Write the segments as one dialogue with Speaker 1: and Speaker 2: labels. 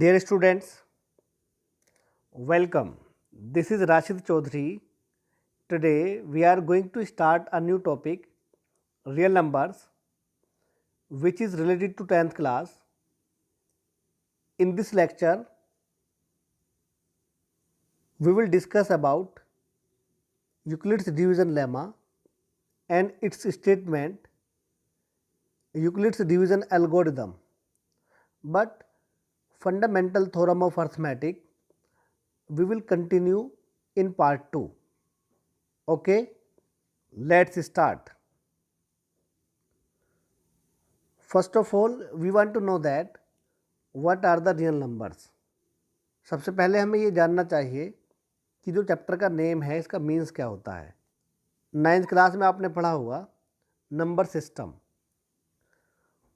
Speaker 1: Dear students, welcome. This is Rashid Chaudhary. Today we are going to start a new topic, real numbers, which is related to 10th class. In this lecture, we will discuss about Euclid's division lemma and its statement, Euclid's division algorithm. But fundamental theorem of arithmetic we will continue in part 2. Okay, let's start. First of all, we want to know that what are the real numbers. सबसे पहले हमें ये जानना चाहिए कि जो chapter का name है इसका मीन्स क्या होता है। 9th क्लास में आपने पढ़ा होगा नंबर सिस्टम,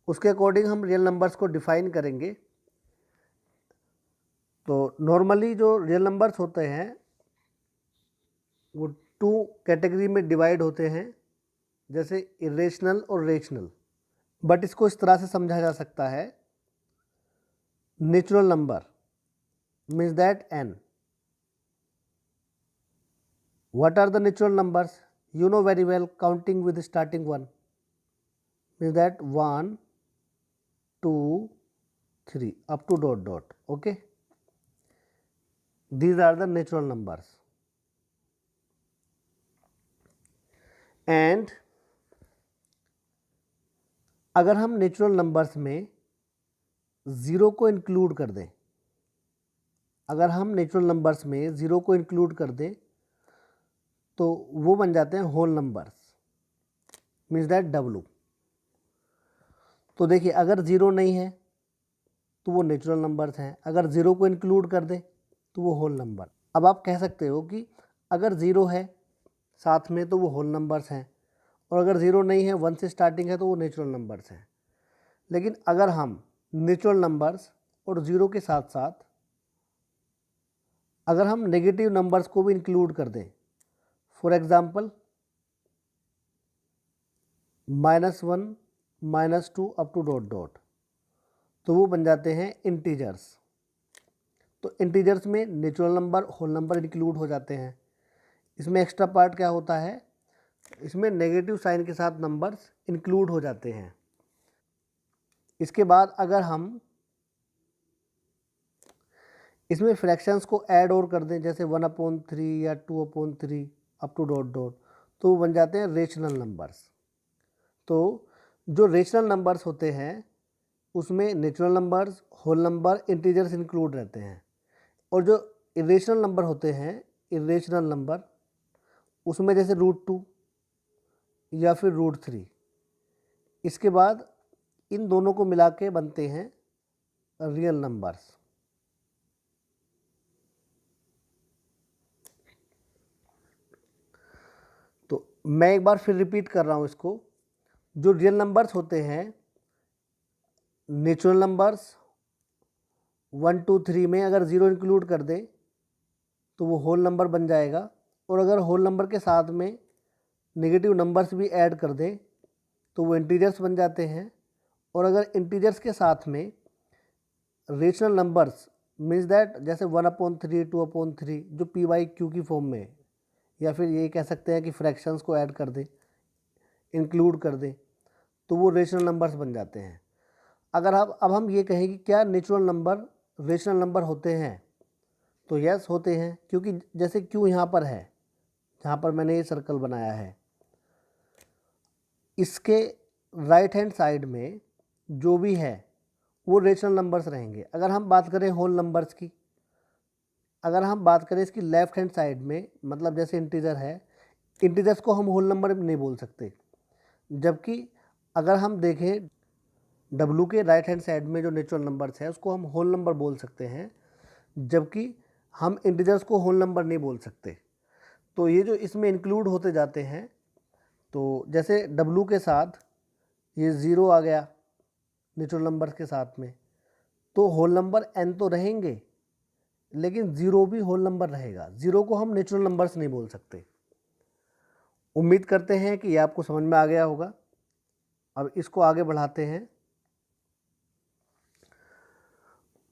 Speaker 1: उसके अकॉर्डिंग हम रियल नंबर्स को डिफाइन करेंगे। तो नॉर्मली जो रियल नंबर्स होते हैं वो 2 कैटेगरी में डिवाइड होते हैं, जैसे इरेशनल और रेशनल। बट इसको इस तरह से समझा जा सकता है, natural number means that n. What are the natural numbers? You know very well, counting with starting 1 means that 1, 2, 3 up to dot dot. Okay, these are the natural numbers. And अगर हम नेचुरल नंबर्स में zero को include कर दें, अगर हम natural numbers में zero को इंक्लूड कर दें तो वो बन जाते हैं whole numbers, means that W. तो देखिए, अगर ज़ीरो नहीं है तो वो नेचुरल नंबर्स हैं, अगर ज़ीरो को इंक्लूड कर दें तो वो होल नंबर। अब आप कह सकते हो कि अगर ज़ीरो है साथ में तो वो होल नंबर्स हैं, और अगर ज़ीरो नहीं है 1 से स्टार्टिंग है तो वो नेचुरल नंबर्स हैं। लेकिन अगर हम नेचुरल नंबर्स और ज़ीरो के साथ साथ अगर हम नेगेटिव नंबर्स को भी इंक्लूड कर दें, for example -1, -2 up to dot dot, तो वो बन जाते हैं इंटीजर्स। तो इंटीजर्स में natural number, whole number include हो जाते हैं। इसमें एक्स्ट्रा पार्ट क्या होता है, इसमें नेगेटिव साइन के साथ नंबर्स इंक्लूड हो जाते हैं। इसके बाद अगर हम इसमें फ्रैक्शंस को ऐड और कर दें, जैसे 1/3 या 2/3 अप टू डॉट डॉट, तो वो बन जाते हैं रेशनल नंबर्स। तो जो रेशनल नंबर्स होते हैं उसमें natural numbers, whole number, integers include रहते हैं। और जो इरेशनल नंबर होते हैं, इरेशनल नंबर, उसमें जैसे √2 या फिर √3, इसके बाद इन दोनों को मिला के बनते हैं रियल नंबर्स। तो मैं एक बार फिर रिपीट कर रहा हूँ इसको। जो रियल नंबर्स होते हैं, नेचुरल नंबर्स 1, 2, 3 में अगर ज़ीरो इंक्लूड कर दें तो वो होल नंबर बन जाएगा, और अगर होल नंबर के साथ में नेगेटिव नंबर्स भी ऐड कर दें तो वो इंटीजर्स बन जाते हैं। और अगर इंटीजर्स के साथ में रेशनल नंबर्स मीन्स दैट जैसे 1/3, 2/3 जो PQ की फॉर्म में, या फिर ये कह सकते हैं कि फ्रैक्शंस को ऐड कर दें, इंक्लूड कर दें, तो वो रेशनल नंबर्स बन जाते हैं। अगर अब हम ये कहें कि क्या नेचुरल नंबर रेशनल नंबर होते हैं, तो यस होते हैं, क्योंकि जैसे Q यहाँ पर है, जहाँ पर मैंने ये सर्कल बनाया है, इसके राइट हैंड साइड में जो भी है वो रेशनल नंबर्स रहेंगे। अगर हम बात करें होल नंबर्स की, अगर हम बात करें इसकी लेफ्ट हैंड साइड में, मतलब जैसे इंटीजर है, इंटीजर्स को हम होल नंबर नहीं बोल सकते। जबकि अगर हम देखें W के राइट हैंड साइड में जो नेचुरल नंबर्स है उसको हम होल नंबर बोल सकते हैं, जबकि हम इंटीजर्स को होल नंबर नहीं बोल सकते। तो ये जो इसमें इंक्लूड होते जाते हैं, तो जैसे W के साथ ये ज़ीरो आ गया नेचुरल नंबर्स के साथ में, तो होल नंबर n तो रहेंगे, लेकिन ज़ीरो भी होल नंबर रहेगा। ज़ीरो को हम नेचुरल नंबर्स नहीं बोल सकते। उम्मीद करते हैं कि ये आपको समझ में आ गया होगा। अब इसको आगे बढ़ाते हैं।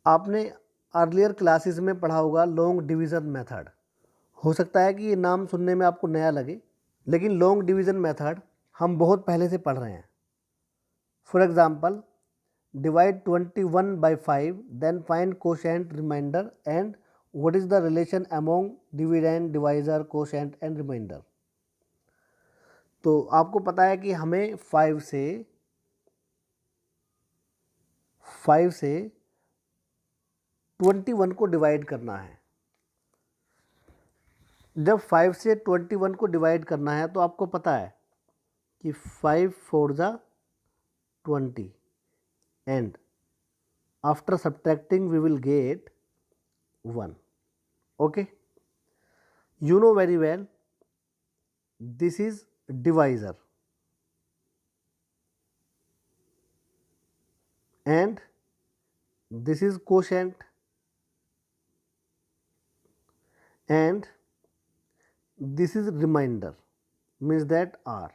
Speaker 1: आपने अर्लियर क्लासेस में पढ़ा होगा लॉन्ग डिवीज़न मेथड। हो सकता है कि ये नाम सुनने में आपको नया लगे, लेकिन लॉन्ग डिवीज़न मेथड हम बहुत पहले से पढ़ रहे हैं। For example, divide 21 by 5, then find quotient, remainder and what is the relation among dividend, divisor, quotient and remainder। तो आपको पता है कि हमें 5 से 21 को डिवाइड करना है। जब 5 से 21 को डिवाइड करना है तो आपको पता है कि 5 4 जा 20 and after subtracting we will get 1. Okay, you know very well this is divisor and this is quotient and this is remainder, means that R.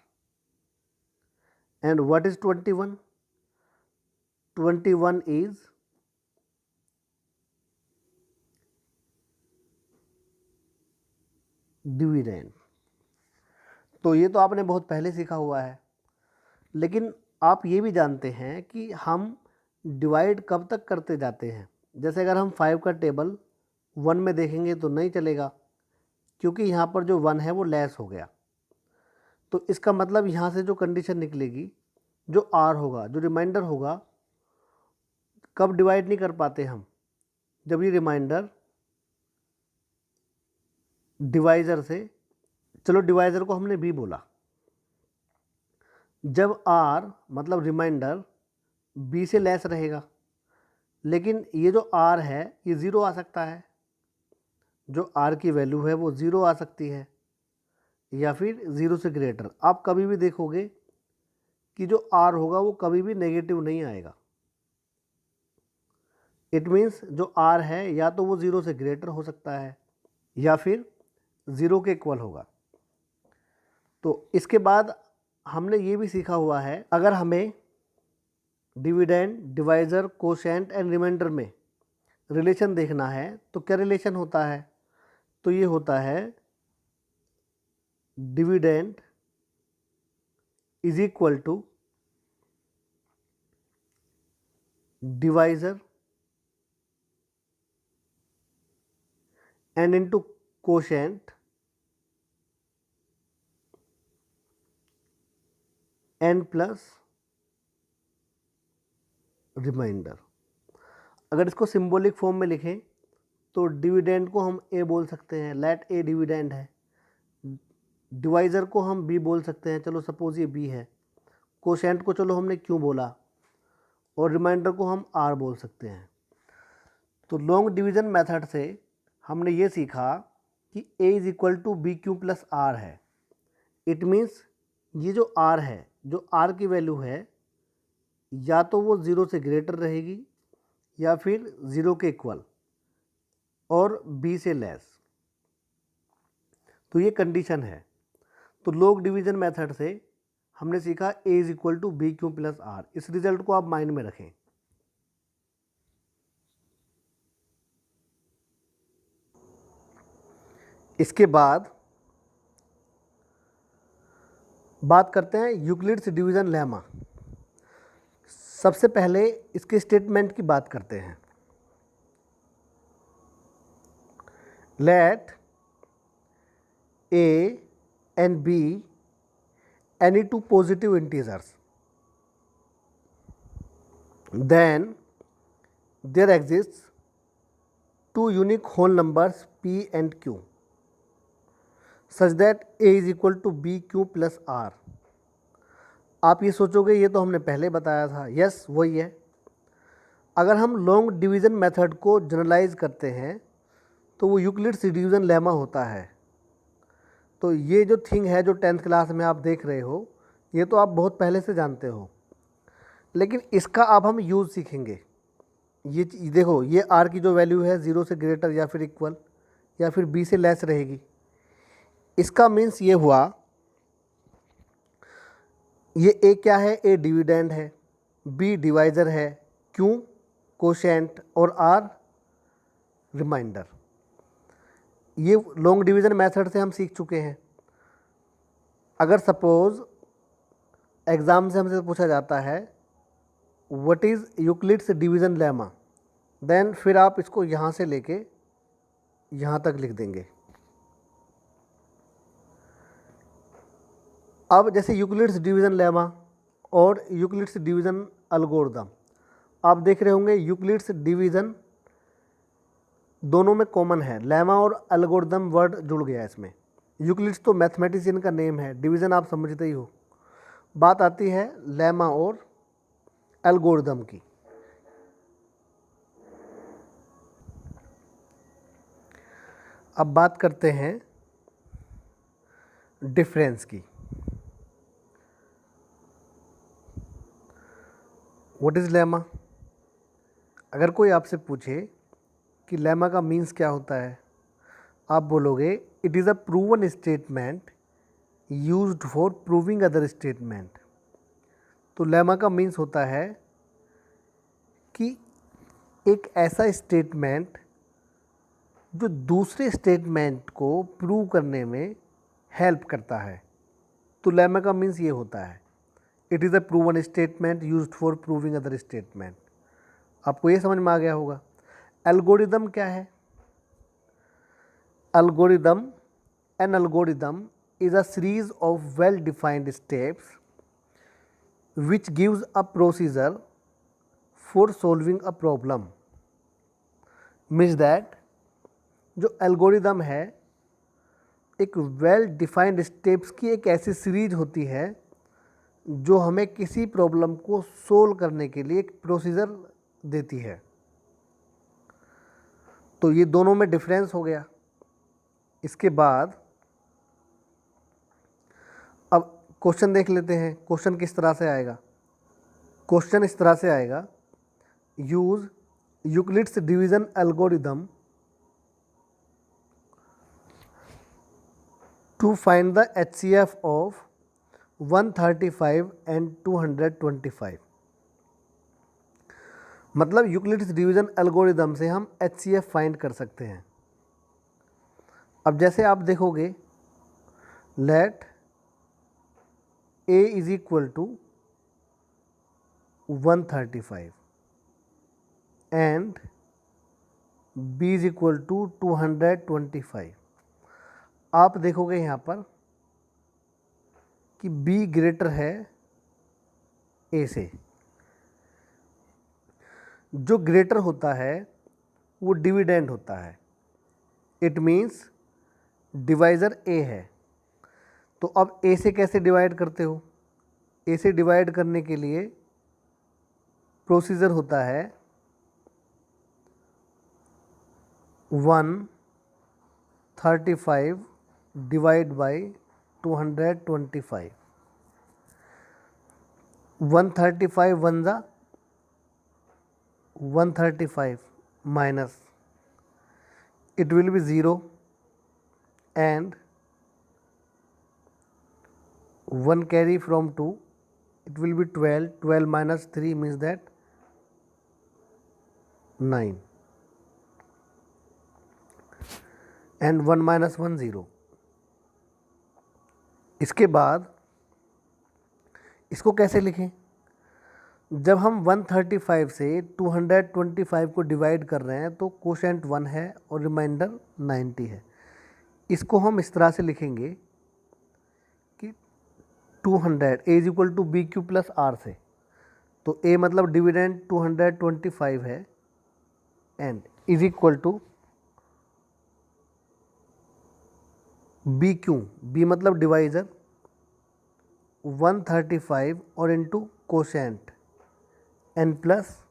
Speaker 1: And what is 21? 21 is dividend. तो ये तो आपने बहुत पहले सीखा हुआ है, लेकिन आप ये भी जानते हैं कि हम डिवाइड कब तक करते जाते हैं। जैसे अगर हम 5 का टेबल 1 में देखेंगे तो नहीं चलेगा, क्योंकि यहाँ पर जो 1 है वो लेस हो गया। तो इसका मतलब यहाँ से जो कंडीशन निकलेगी, जो आर होगा, जो रिमाइंडर होगा, कब डिवाइड नहीं कर पाते हम, जब ये रिमाइंडर डिवाइज़र से, चलो डिवाइज़र को हमने बी बोला, जब आर मतलब रिमाइंडर बी से लेस रहेगा। लेकिन ये जो आर है ये ज़ीरो आ सकता है, जो आर की वैल्यू है वो ज़ीरो आ सकती है या फिर ज़ीरो से ग्रेटर। आप कभी भी देखोगे कि जो आर होगा वो कभी भी नेगेटिव नहीं आएगा। इट मीन्स जो आर है या तो वो ज़ीरो से ग्रेटर हो सकता है या फिर ज़ीरो के इक्वल होगा। तो इसके बाद हमने ये भी सीखा हुआ है, अगर हमें dividend, divisor, quotient and remainder में रिलेशन देखना है तो क्या रिलेशन होता है, तो ये होता है dividend is equal to divisor and into quotient n plus remainder. अगर इसको सिंबॉलिक फॉर्म में लिखें तो डिविडेंड को हम ए बोल सकते हैं, लेट ए डिविडेंड है। डिवाइज़र को हम बी बोल सकते हैं, चलो सपोज ये बी है। कोशेंट को चलो हमने क्यों बोला, और रिमाइंडर को हम आर बोल सकते हैं। तो लॉन्ग डिवीज़न मेथड से हमने ये सीखा कि a is equal to b q plus r है। इट मीन्स ये जो आर है, जो आर की वैल्यू है, या तो वो ज़ीरो से ग्रेटर रहेगी या फिर ज़ीरो के इक्वल और बी से लेस। तो ये कंडीशन है। तो लॉन्ग डिवीज़न मेथड से हमने सीखा a is equal to b q plus r. इस रिजल्ट को आप माइंड में रखें। इसके बाद बात करते हैं यूक्लिड्स डिवीज़न लेमा। सबसे पहले इसके स्टेटमेंट की बात करते हैं। Let a and b any two positive integers, then there exists two unique whole numbers p and q such that a is equal to b q plus r। आप ये सोचोगे ये तो हमने पहले बताया था। यस, वही है। अगर हम लॉन्ग डिवीज़न मेथड को जनरलाइज करते हैं तो वो यूक्लिड्स डिवीज़न लेमा होता है। तो ये जो थिंग है जो 10th क्लास में आप देख रहे हो, ये तो आप बहुत पहले से जानते हो, लेकिन इसका अब हम यूज़ सीखेंगे। ये देखो, ये आर की जो वैल्यू है ज़ीरो से ग्रेटर या फिर इक्वल या फिर बी से लेस रहेगी। इसका मीन्स ये हुआ, ये ए क्या है, ए डिविडेंड है, बी डिवाइज़र है, क्यू कोशेंट और आर रिमाइंडर। ये लॉन्ग डिवीज़न मेथड से हम सीख चुके हैं। अगर सपोज़ एग्ज़ाम से हमसे पूछा जाता है what is Euclid's division lemma, then फिर आप इसको यहाँ से लेके यहाँ तक लिख देंगे। अब जैसे यूक्लिड्स डिवीज़न लेमा और यूक्लिड्स डिवीज़न एल्गोरिथम, आप देख रहे होंगे यूक्लिड्स डिवीज़न दोनों में कॉमन है, लेमा और एल्गोरिथम वर्ड जुड़ गया इसमें। यूक्लिड्स तो मैथमेटिशियन का नेम है, डिवीज़न आप समझते ही हो। बात आती है लेमा और एल्गोरिथम की। अब बात करते हैं डिफरेंस की। What is lemma? अगर कोई आपसे पूछे कि लेमा का मीन्स क्या होता है, आप बोलोगे it is a proven statement used for proving other statement. तो लेमा का मीन्स होता है कि एक ऐसा स्टेटमेंट जो दूसरे स्टेटमेंट को प्रूव करने में हेल्प करता है। तो लेमा का मीन्स ये होता है it is a proven statement used for proving other statement. आपको ये समझ में आ गया होगा। एल्गोरिदम क्या है? Algorithm, N algorithm is a series of well defined steps which gives a procedure for solving a problem। means that जो algorithm है एक वेल डिफाइंड स्टेप्स की एक ऐसी सीरीज होती है जो हमें किसी प्रॉब्लम को सोल्व करने के लिए एक प्रोसीजर देती है। तो ये दोनों में डिफरेंस हो गया। इसके बाद अब क्वेश्चन देख लेते हैं। क्वेश्चन किस तरह से आएगा? क्वेश्चन इस तरह से आएगा, use Euclid's division algorithm to find the HCF of 135 and 225। मतलब यूक्लिड्स डिवीजन एल्गोरिदम से हम HCF फाइंड कर सकते हैं। अब जैसे आप देखोगे, let A is equal to 135 and B is equal to 225। आप देखोगे यहाँ पर कि B ग्रेटर है A से। जो ग्रेटर होता है वो डिविडेंड होता है। इट मीन्स डिवाइज़र A है। तो अब A से कैसे डिवाइड करते हो? A से डिवाइड करने के लिए प्रोसीजर होता है 135 डिवाइड बाई 225। 135 वन जा 135 minus it will be 0 and 1 carry from 2, it will be 12. 12 minus 3 means that 9 and 1 minus 1 0। इसके बाद इसको कैसे लिखें? जब हम 135 से 225 को डिवाइड कर रहे हैं तो कोशेंट 1 है और रिमाइंडर 90 है। इसको हम इस तरह से लिखेंगे कि 200 A is equal to b q plus r से। तो A मतलब डिविडेंड 225 है and is equal to b q, b मतलब डिवाइजर 135 और into quotient n plus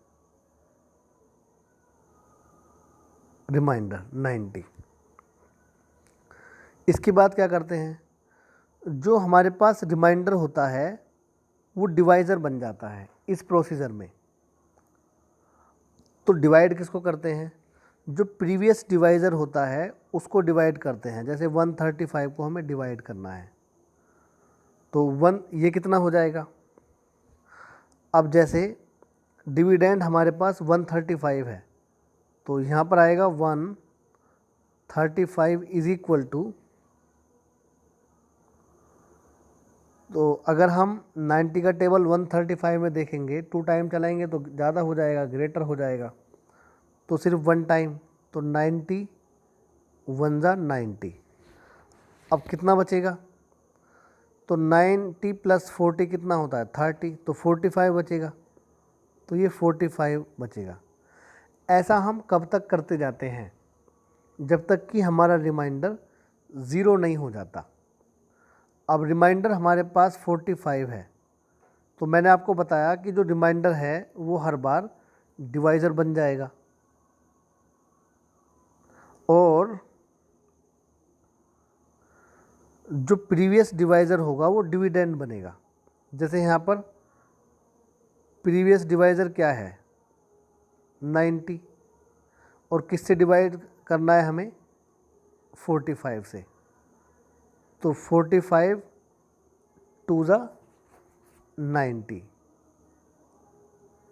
Speaker 1: remainder 90। इसके बाद क्या करते हैं? जो हमारे पास रिमाइंडर होता है वो डिवाइज़र बन जाता है इस प्रोसीजर में। तो डिवाइड किसको करते हैं? जो प्रीवियस डिवाइज़र होता है उसको डिवाइड करते हैं। जैसे 135 को हमें डिवाइड करना है तो 1 ये कितना हो जाएगा? अब जैसे डिविडेंड हमारे पास 135 है तो यहाँ पर आएगा 135 इज इक्वल टू, तो अगर हम 90 का टेबल 135 में देखेंगे, 2 टाइम चलाएंगे तो ज़्यादा हो जाएगा, ग्रेटर हो जाएगा, तो सिर्फ 1 टाइम, तो 90 1 जा 90। अब कितना बचेगा, तो 90 प्लस 40 कितना होता है 30, तो 45 बचेगा, तो ये 45 बचेगा। ऐसा हम कब तक करते जाते हैं, जब तक कि हमारा रिमाइंडर ज़ीरो नहीं हो जाता। अब रिमाइंडर हमारे पास 45 है, तो मैंने आपको बताया कि जो रिमाइंडर है वो हर बार डिवाइज़र बन जाएगा और जो प्रीवियस डिवाइज़र होगा वो डिविडेंड बनेगा। जैसे यहाँ पर प्रीवियस डिवाइज़र क्या है 90, और किससे डिवाइड करना है हमें 45 से, तो 45 2 जा 90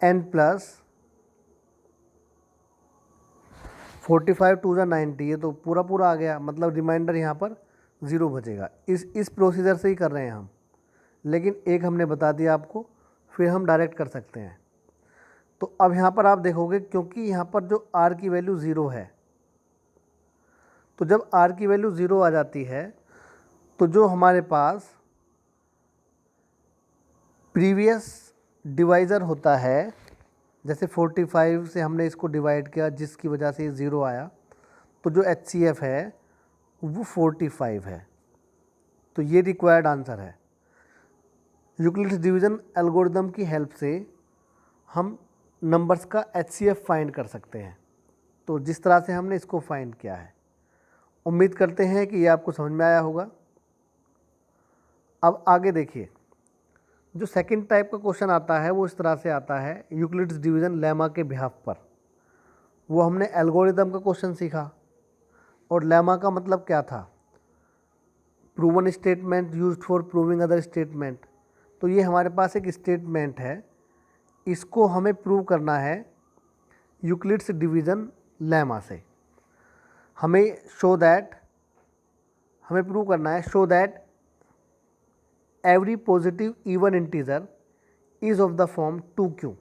Speaker 1: एन प्लस 45 2 जा 90, ये तो पूरा पूरा आ गया, मतलब रिमाइंडर यहाँ पर ज़ीरो बचेगा। इस प्रोसीजर से ही कर रहे हैं हम, लेकिन एक हमने बता दिया आपको, फिर हम डायरेक्ट कर सकते हैं। तो अब यहाँ पर आप देखोगे, क्योंकि यहाँ पर जो r की वैल्यू ज़ीरो है, तो जब r की वैल्यू ज़ीरो आ जाती है तो जो हमारे पास प्रीवियस डिवाइज़र होता है, जैसे 45 से हमने इसको डिवाइड किया जिसकी वजह से ये ज़ीरो आया, तो जो HCF है वो 45 है। तो ये रिक्वायर्ड आंसर है। यूक्लिड्स डिवीज़न एल्गोरिदम की हेल्प से हम नंबर्स का HCF फाइंड कर सकते हैं। तो जिस तरह से हमने इसको फाइंड किया है, उम्मीद करते हैं कि ये आपको समझ में आया होगा। अब आगे देखिए, जो सेकंड टाइप का क्वेश्चन आता है वो इस तरह से आता है यूक्लिड्स डिवीज़न लेमा के बिहाफ पर। वो हमने एल्गोरिदम का क्वेश्चन सीखा, और लेमा का मतलब क्या था, proven statement used for proving other statement. तो ये हमारे पास एक स्टेटमेंट है, इसको हमें प्रूव करना है यूक्लिड्स डिवीज़न लेमा से। हमें प्रूव करना है show that every positive even integer is of the form 2q।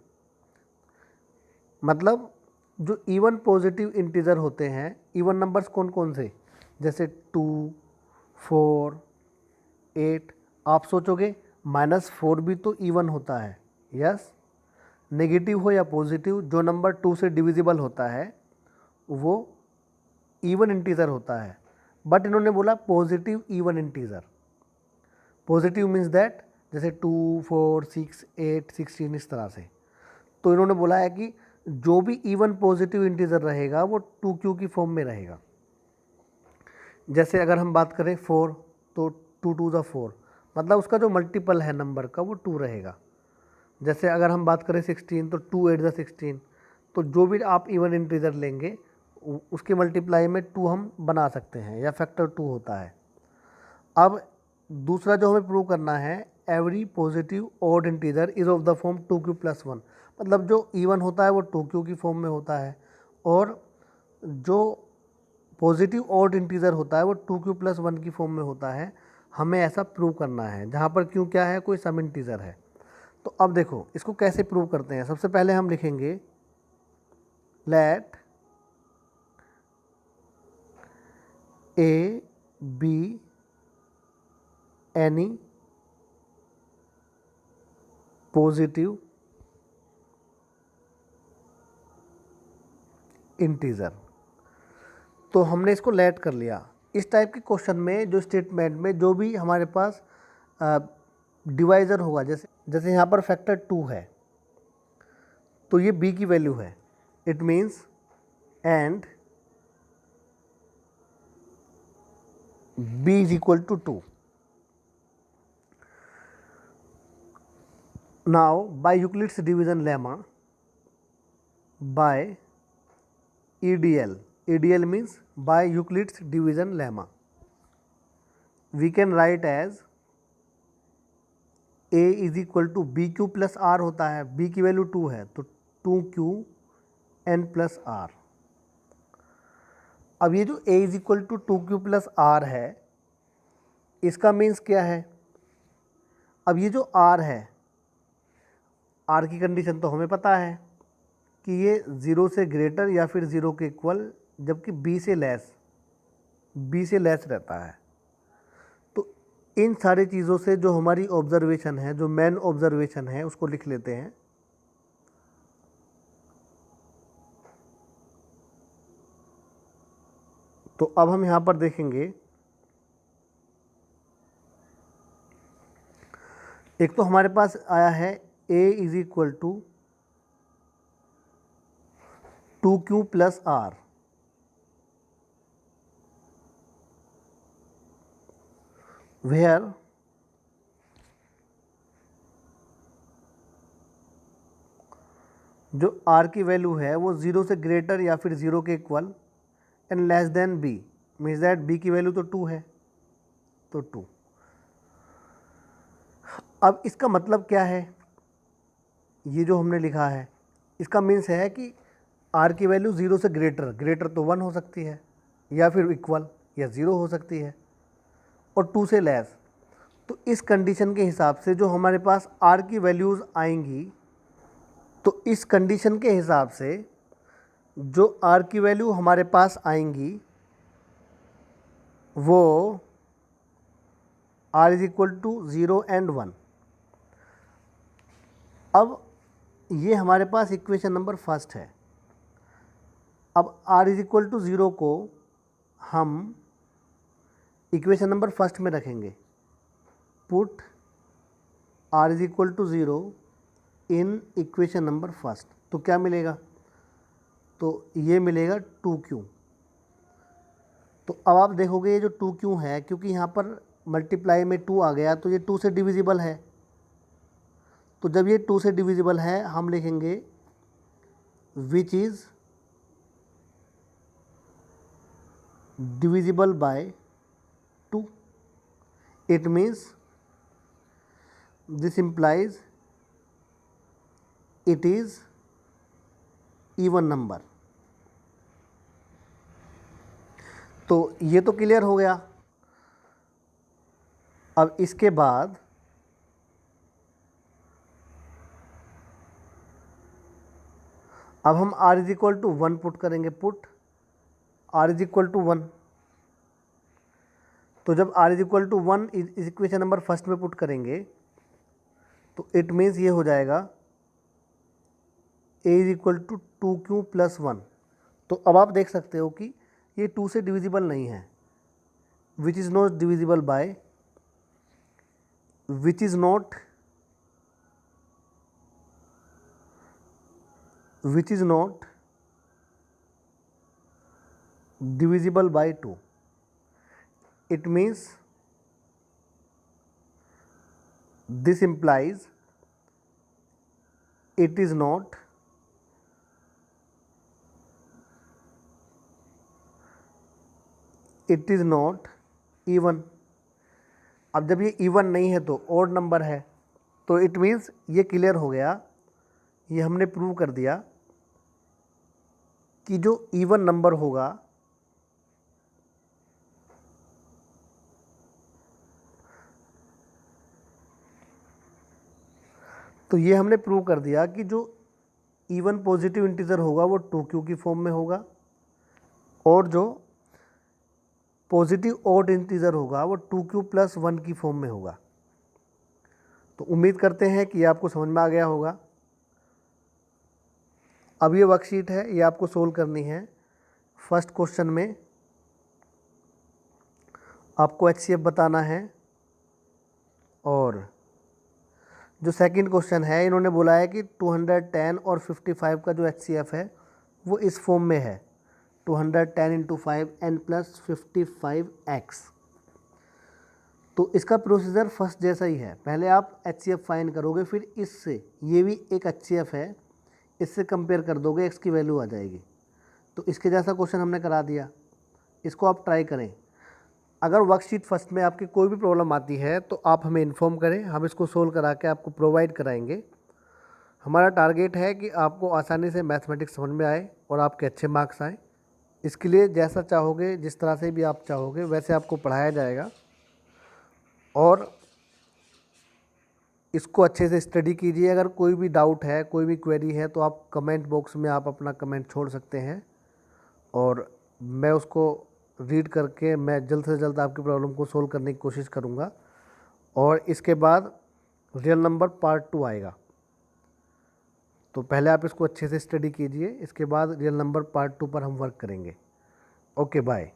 Speaker 1: मतलब जो इवन पॉजिटिव इंटीजर होते हैं, इवन नंबर्स कौन कौन से, जैसे 2 4 8, आप सोचोगे -4 भी तो इवन होता है, यस। नेगेटिव हो या पॉजिटिव, जो नंबर 2 से डिविजिबल होता है वो इवन इंटीजर होता है, बट इन्होंने बोला positive even integer. Positive means that जैसे 2 4 6 8 16 इस तरह से। तो इन्होंने बोला है कि जो भी इवन पॉजिटिव इंटीजर रहेगा वो 2q की फॉर्म में रहेगा। जैसे अगर हम बात करें 4, तो 2 2 जा 4, मतलब उसका जो मल्टीपल है नंबर का वो 2 रहेगा। जैसे अगर हम बात करें 16, तो 2 8 जा 16, तो जो भी आप इवन इंटीजर लेंगे उसके मल्टीप्लाई में 2 हम बना सकते हैं, या फैक्टर 2 होता है। अब दूसरा जो हमें प्रूव करना है, every positive odd integer is of the form 2q + 1, मतलब जो इवन होता है वो 2q की फॉर्म में होता है, और जो पॉजिटिव ऑड इंटीजर होता है वो 2q + 1 की फॉर्म में होता है। हमें ऐसा प्रूव करना है, जहाँ पर q क्या है, कोई सम इंटीजर है। तो अब देखो इसको कैसे प्रूव करते हैं। सबसे पहले हम लिखेंगे let a b any positive integer. तो हमने इसको लेट कर लिया। इस टाइप के क्वेश्चन में जो स्टेटमेंट में जो भी हमारे पास डिवाइज़र होगा, जैसे यहाँ पर फैक्टर 2 है, तो ये b की वैल्यू है, it means and b is equal to 2। Now by Euclid's division lemma, by EDL means by Euclid's division lemma, we can write as a is equal to bq plus r होता है, b की value 2 है तो 2q n plus r, अब ये जो a is equal to 2q plus r है, इसका मीन्स क्या है? अब ये जो r है, r की कंडीशन तो हमें पता है कि ये 0 से ग्रेटर या फिर 0 के इक्वल, जबकि b से लेस रहता है। तो इन सारी चीज़ों से जो हमारी ऑब्जर्वेशन है, जो मेन ऑब्जर्वेशन है, उसको लिख लेते हैं। तो अब हम यहाँ पर देखेंगे, एक तो हमारे पास आया है a is equal to 2q plus r, where जो r की वैल्यू है वो 0 से ग्रेटर या फिर 0 के equal and less than b, means that b की वैल्यू तो 2 है, तो 2। अब इसका मतलब क्या है? ये जो हमने लिखा है, इसका मीन्स है कि r की वैल्यू 0 से ग्रेटर तो 1 हो सकती है, या फिर इक्वल या 0 हो सकती है, और 2 से लेस। तो इस कंडीशन के हिसाब से जो हमारे पास r की वैल्यूज़ आएंगी, तो इस कंडीशन के हिसाब से जो r की वैल्यू हमारे पास आएंगी वो r is equal to 0 and 1। अब ये हमारे पास इक्वेशन नंबर फर्स्ट है। अब r इज इक्वल टू 0 को हम इक्वेशन नंबर फर्स्ट में रखेंगे। Put r is equal to 0 in equation number first, तो क्या मिलेगा? तो ये मिलेगा 2q। तो अब आप देखोगे ये जो 2q है, क्योंकि यहाँ पर मल्टीप्लाई में 2 आ गया तो ये 2 से डिविजिबल है। तो जब ये 2 से डिविजिबल है, हम लिखेंगे which is divisible by 2। It means this implies it is even number. तो ये तो क्लियर हो गया। अब इसके बाद अब हम r is equal to 1 put करेंगे। Put r is equal to 1। तो जब r इज इक्वल टू 1 इस इक्वेशन नंबर फर्स्ट में पुट करेंगे, तो इट मीन्स ये हो जाएगा a is equal to 2q plus 1। तो अब आप देख सकते हो कि ये 2 से डिविजिबल नहीं है, which is not divisible by, which is not divisible by 2. It means this implies it is not even। अब जब ये इवन नहीं है तो ऑड नंबर है, तो इट मीन्स ये क्लियर हो गया, ये हमने प्रूव कर दिया कि जो इवन नंबर होगा तो ये हमने प्रूव कर दिया कि जो इवन पॉजिटिव इंटीजर होगा वो 2q की फॉर्म में होगा, और जो पॉजिटिव ऑड इंटीजर होगा वो 2q प्लस 1 की फॉर्म में होगा। तो उम्मीद करते हैं कि ये आपको समझ में आ गया होगा। अब ये वर्कशीट है, ये आपको सोल्व करनी है। फर्स्ट क्वेश्चन में आपको HCF बताना है, और जो सेकंड क्वेश्चन है इन्होंने बोला है कि 210 और 55 का जो HCF है वो इस फॉर्म में है, 210 इंटू 5 n प्लस 55x। तो इसका प्रोसीजर फर्स्ट जैसा ही है, पहले आप HCF फाइंड करोगे, फिर इससे ये भी एक HCF है, इससे कंपेयर कर दोगे, x की वैल्यू आ जाएगी। तो इसके जैसा क्वेश्चन हमने करा दिया, इसको आप ट्राई करें। अगर वर्कशीट फर्स्ट में आपकी कोई भी प्रॉब्लम आती है तो आप हमें इन्फॉर्म करें, हम इसको सोल्व करा के आपको प्रोवाइड कराएंगे। हमारा टारगेट है कि आपको आसानी से मैथमेटिक्स समझ में आए और आपके अच्छे मार्क्स आए। इसके लिए जैसा चाहोगे, जिस तरह से भी आप चाहोगे वैसे आपको पढ़ाया जाएगा। और इसको अच्छे से स्टडी कीजिए। अगर कोई भी डाउट है, कोई भी क्वेरी है, तो आप कमेंट बॉक्स में आप अपना कमेंट छोड़ सकते हैं और मैं उसको रीड करके मैं जल्द से जल्द आपकी प्रॉब्लम को सोल्व करने की कोशिश करूँगा। और इसके बाद रियल नंबर पार्ट 2 आएगा, तो पहले आप इसको अच्छे से स्टडी कीजिए, इसके बाद रियल नंबर पार्ट 2 पर हम वर्क करेंगे। Okay, bye.